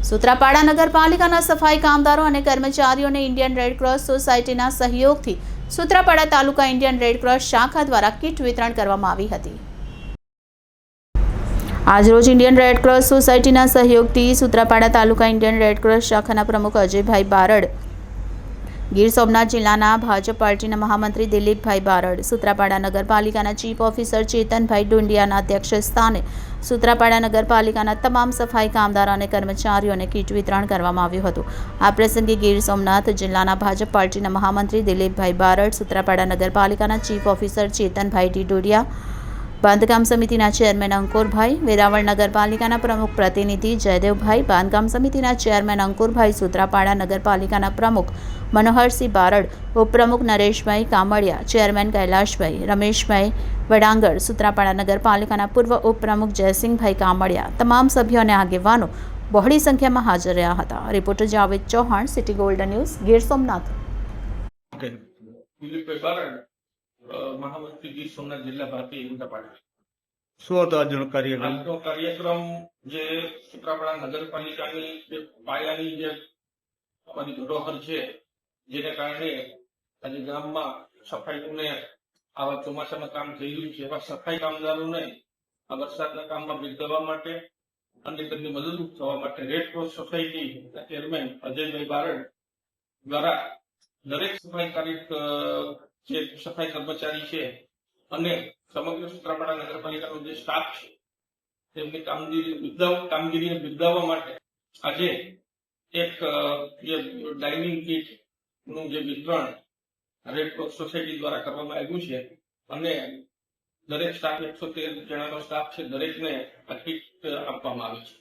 સૂત્રાપાડા નગરપાલિકાના સફાઈ કામદારો અને કર્મચારીઓને ઇન્ડિયન રેડક્રોસ સોસાયટીના સહયોગથી સૂત્રાપાડા તાલુકા ઇન્ડિયન રેડક્રોસ શાખા દ્વારા કીટ વિતરણ કરવામાં આવી હતી। આજરોજ ઇન્ડિયન રેડક્રોસ સોસાયટીના સહયોગથી સૂત્રાપાડા તાલુકા ઇન્ડિયન રેડક્રોસ શાખાના પ્રમુખ અજયભાઈ બારડ, ગીર સોમનાથ જિલ્લાના ભાજપ પાર્ટીના મહામંત્રી દિલીપભાઈ બારડ, સૂત્રાપાડા નગરપાલિકાના ચીફ ઓફિસર ચેતનભાઈ ડુંડિયાના અધ્યક્ષ સ્થાને સૂત્રાપાડા નગરપાલિકાના તમામ સફાઈ કામદારો અને કર્મચારીઓને કીટ વિતરણ કરવામાં આવ્યું હતું। આ પ્રસંગે ગીર સોમનાથ જિલ્લાના ભાજપ પાર્ટીના મહામંત્રી દિલીપભાઈ બારડ, સૂત્રાપાડા નગરપાલિકાના ચીફ ઓફિસર ચેતનભાઈ ડુંડિયા, બાંધકામ સમિતિના ચેરમેન અંકુરભાઈ, વેરાવળ નગરપાલિકાના પ્રમુખ પ્રતિનિધિ જયદેવભાઈ, બાંધકામ સમિતિના ચેરમેન અંકુરભાઈ, સૂત્રાપાડા નગરપાલિકાના પ્રમુખ મનોહરસિંહ બારડ, ઉપપ્રમુખ નરેશભાઈ કામડિયા, ચેરમેન કૈલાશભાઈ, રમેશભાઈ વડાંગર, સૂત્રાપાડા નગરપાલિકાના પૂર્વ ઉપપ્રમુખ જયસિંહભાઈ કામડિયા, તમામ સભ્યો અને આગેવાનો બહોળી સંખ્યામાં હાજર રહ્યા હતા। Reporter Javed Chauhan, city golden news, Gir Somnath. મહામંત્રી ગીર સોમનાથ જિલ્લા ભારતીય જનતા પાર્ટી। શું હતો આજનો કાર્યક્રમ? આજનો કાર્યક્રમ જે સૂત્રાપાડા નગરપાલિકાની જે પાયાની જે અમારી ધરોહર છે, જેને કારણે આજે ગામમાં સફાઈનું આવા ચોમાસામાં કામ થઈ રહ્યું છે, એવા સફાઈ કામદારોને આ વરસાદના કામમાં બિરદાવવા માટે અને તેમને મદદરૂપ થવા માટે રેડક્રોસ સોસાયટીના ચેરમેન અજયભાઈ બારડ દ્વારા દરેક જે સફાઈ કર્મચારી છે અને સમગ્ર સૂત્રાપાડા નગરપાલિકાનો જે સ્ટાફ છે તેમની કામગીરીને બિરદાવવા માટે આજે એક જે ડાઇનિંગ કીટ નું જે વિતરણ રેડક્રોસ સોસાયટી દ્વારા કરવામાં આવ્યું છે અને દરેક સ્ટાફ 113 જણાનો સ્ટાફ છે, દરેકને આ કીટ આપવામાં આવી છે।